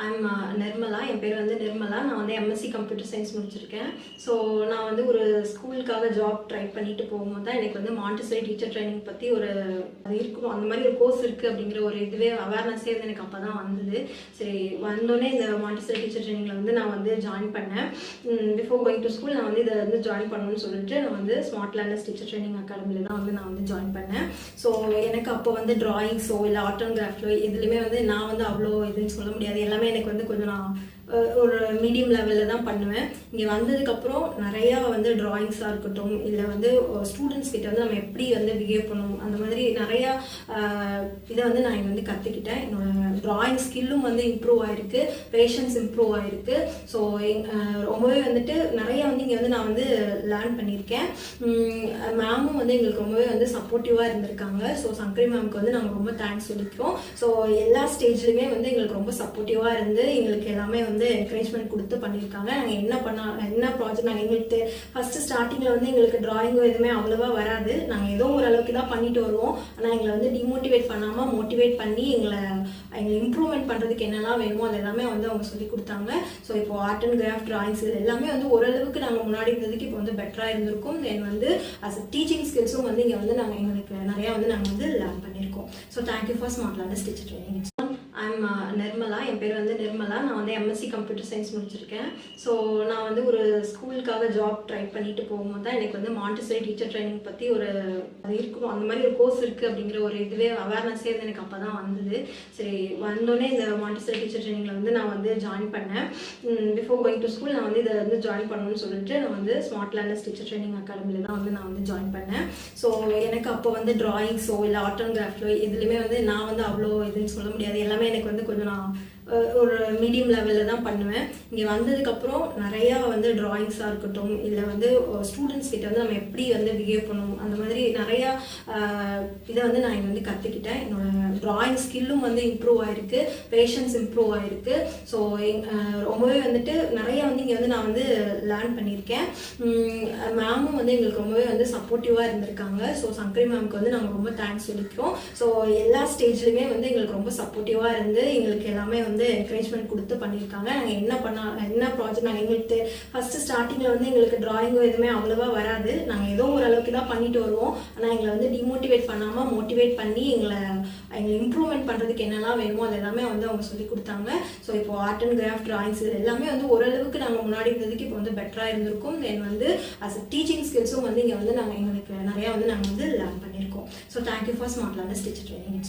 I'm Nirmala. என் பேர் வந்து நிர்மலா. நான் வந்து எம்எஸ்சி கம்ப்யூட்டர் சயின்ஸ் முடிச்சிருக்கேன். ஸோ நான் வந்து ஒரு ஸ்கூலுக்காக ஜாப் ட்ரை பண்ணிட்டு போகும்போது தான் எனக்கு வந்து மாண்டிசரி டீச்சர் ட்ரைனிங் பற்றி ஒரு அது இருக்கும், அந்த மாதிரி ஒரு கோர்ஸ் இருக்குது அப்படிங்கிற ஒரு இதுவே அவேர்னஸே வந்து எனக்கு அப்போ தான் வந்தது. சரி, வந்தோடனே இந்த மாண்டிசரி டீச்சர் ட்ரைனிங்கில் வந்து நான் வந்து ஜாயின் பண்ணேன். பிஃபோர் கோயிங் டு ஸ்கூல் நான் வந்து இதை வந்து ஜாயின் பண்ணணும்னு சொல்லிட்டு நான் வந்து ஸ்மார்ட் லேர்னர்ஸ் டீச்சர் ட்ரைனிங் அகாடமியில் தான் வந்து நான் வந்து ஜாயின் பண்ணேன். ஸோ எனக்கு அப்போ வந்து டிராயிங்ஸோ இல்லை ஆர்ட் அண்ட் கிராஃப்டோ இதுலையுமே வந்து நான் வந்து அவ்வளோ இதுன்னு சொல்ல முடியாது. எல்லாமே எனக்கு வந்து கொஞ்சம் நான் ஒரு மீடியம் லெவலில் தான் பண்ணுவேன். இங்கே வந்ததுக்கப்புறம் நிறையா வந்து ட்ராயிங்ஸாக இருக்கட்டும், இல்லை வந்து ஸ்டூடெண்ட்ஸ் கிட்ட வந்து நம்ம எப்படி வந்து பிஹேவ் பண்ணணும், அந்த மாதிரி நிறையா இதை வந்து நான் இங்கே வந்து கற்றுக்கிட்டேன். என்னோடய ட்ராயிங் ஸ்கில்லும் வந்து இம்ப்ரூவ் ஆகிருக்கு, பேஷன்ஸ் இம்ப்ரூவ் ஆகிருக்கு. ஸோ ரொம்பவே வந்துட்டு நிறையா வந்து இங்கே வந்து நான் வந்து லேர்ன் பண்ணியிருக்கேன். மேமும் வந்து எங்களுக்கு ரொம்பவே வந்து சப்போர்ட்டிவாக இருந்திருக்காங்க. ஸோ சங்கரி மேமுக்கு வந்து நாங்கள் ரொம்ப தேங்க்ஸ் சொல்லிக்கிறோம். ஸோ எல்லா ஸ்டேஜ்லையுமே வந்து எங்களுக்கு ரொம்ப சப்போர்ட்டிவாக இருந்து எங்களுக்கு எல்லாமே வந்து என்கரேஜ்மெண்ட் கொடுத்து பண்ணியிருக்காங்க. நாங்கள் என்ன ப்ராஜெக்ட் நாங்கள் எங்களுக்கு ஃபஸ்ட்டு ஸ்டார்டிங்கில் வந்து எங்களுக்கு டிராயிங்கோ எதுவுமே அவ்வளோவா வராது. நாங்கள் ஏதோ ஓரளவுக்கு தான் பண்ணிட்டு வருவோம். ஆனால் எங்களை வந்து டிமோட்டிவேட் பண்ணாமல் மோட்டிவேட் பண்ணி எங்களை இம்ப்ரூவ்மெண்ட் பண்ணுறதுக்கு என்னெல்லாம் வேணுமோ அது எல்லாமே வந்து அவங்க சொல்லி கொடுத்தாங்க. ஸோ இப்போ ஆர்ட் அண்ட் கிராஃப்ட், ட்ராயிங்ஸ் இது எல்லாமே வந்து ஓரளவுக்கு நாங்கள் முன்னாடி இருந்ததுக்கு இப்போ வந்து பெட்டராக இருந்திருக்கும். தென் வந்து அஸ் டீச்சிங் ஸ்கில்ஸும் வந்து இங்கே வந்து நாங்கள் எங்களுக்கு நிறையா வந்து நாங்கள் வந்து லேர்ன் பண்ணியிருக்கோம். So thank you for smart learners teacher training. I'm Nirmala. என் பேர் வந்து நிர்மலா. நான் வந்து எம்எஸ்சி கம்ப்யூட்டர் சயின்ஸ் முடிச்சிருக்கேன். ஸோ நான் வந்து ஒரு ஸ்கூலுக்காக ஜாப் ட்ரை பண்ணிட்டு போகும்போது தான் எனக்கு வந்து மாண்டிசரி டீச்சர் ட்ரைனிங் பற்றி ஒரு அது இருக்கும், அந்த மாதிரி ஒரு கோர்ஸ் இருக்குது அப்படிங்கிற ஒரு இதுவே அவேர்னஸே வந்து எனக்கு அப்போ தான் வந்தது. சரி, வந்தோடனே இந்த மாண்டிசரி டீச்சர் ட்ரைனிங்கில் வந்து நான் வந்து ஜாயின் பண்ணேன். பிஃபோர் கோயிங் டு ஸ்கூல் நான் வந்து இதை வந்து ஜாயின் பண்ணணும்னு சொல்லிட்டு நான் வந்து ஸ்மார்ட் லேர்னர்ஸ் டீச்சர் ட்ரைனிங் அகாடமியில் தான் வந்து நான் வந்து ஜாயின் பண்ணேன். ஸோ எனக்கு அப்போ வந்து டிராயிங்ஸோ இல்லை ஆர்ட் அண்ட் கிராஃப்டோ இதுலையுமே வந்து நான் வந்து அவ்வளோ இதுன்னு சொல்ல முடியாது. எல்லாமே எனக்கு வந்து கொஞ்சம் நான் ஒரு மீடியம் லெவலில் தான் பண்ணுவேன். இங்கே வந்ததுக்கப்புறம் நிறையா வந்து ட்ராயிங்ஸாக இருக்கட்டும், இல்லை வந்து ஸ்டூடெண்ட்ஸ் கிட்ட வந்து நம்ம எப்படி வந்து பிஹேவ் பண்ணணும், அந்த மாதிரி நிறையா இதை வந்து நான் இங்கே வந்து கற்றுக்கிட்டேன். என்னோடய ட்ராயிங் ஸ்கில்லும் வந்து இம்ப்ரூவ் ஆகிருக்கு, பேஷன்ஸ் இம்ப்ரூவ் ஆகிருக்கு. ஸோ ரொம்பவே வந்துட்டு நிறையா வந்து இங்கே வந்து நான் வந்து லேர்ன் பண்ணியிருக்கேன். மேமும் வந்து எங்களுக்கு ரொம்பவே வந்து சப்போர்ட்டிவாக இருந்திருக்காங்க. ஸோ சங்கரி மேமுக்கு வந்து நாங்கள் ரொம்ப தேங்க்ஸ் சொல்லிக்கிறோம். ஸோ எல்லா ஸ்டேஜ்லையுமே வந்து எங்களுக்கு ரொம்ப சப்போர்ட்டிவாக இருந்து எங்களுக்கு எல்லாமே வந்து என்கரேஜ்மெண்ட் கொடுத்து பண்ணியிருக்காங்க. நாங்கள் என்ன ப்ராஜெக்ட் நாங்கள் எங்களுக்கு ஃபஸ்ட்டு ஸ்டார்டிங்கில் வந்து எங்களுக்கு டிராயிங்கோ எதுவுமே அவ்வளோவா வராது. நாங்கள் ஏதோ ஓரளவுக்கு தான் பண்ணிட்டு வருவோம். ஆனால் எங்களை வந்து டிமோட்டிவேட் பண்ணாமல் மோட்டிவேட் பண்ணி எங்களை இம்ப்ரூவ்மெண்ட் பண்ணுறதுக்கு என்னெல்லாம் வேணுமோ அது எல்லாமே வந்து அவங்க சொல்லி கொடுத்தாங்க. ஸோ இப்போ ஆர்ட் அண்ட் கிராஃப்ட், ட்ராயிங்ஸ் இது எல்லாமே வந்து ஓரளவுக்கு நாங்கள் முன்னாடி இருந்ததுக்கு இப்போ வந்து பெட்டராக இருந்திருக்கும். தென் வந்து அஸ் டீச்சிங் ஸ்கில்ஸும் வந்து இங்கே வந்து நாங்கள் எங்களுக்கு நிறையா வந்து நாங்கள் வந்து லேர்ன் பண்ணியிருக்கோம். So thank you for smart learners teacher training.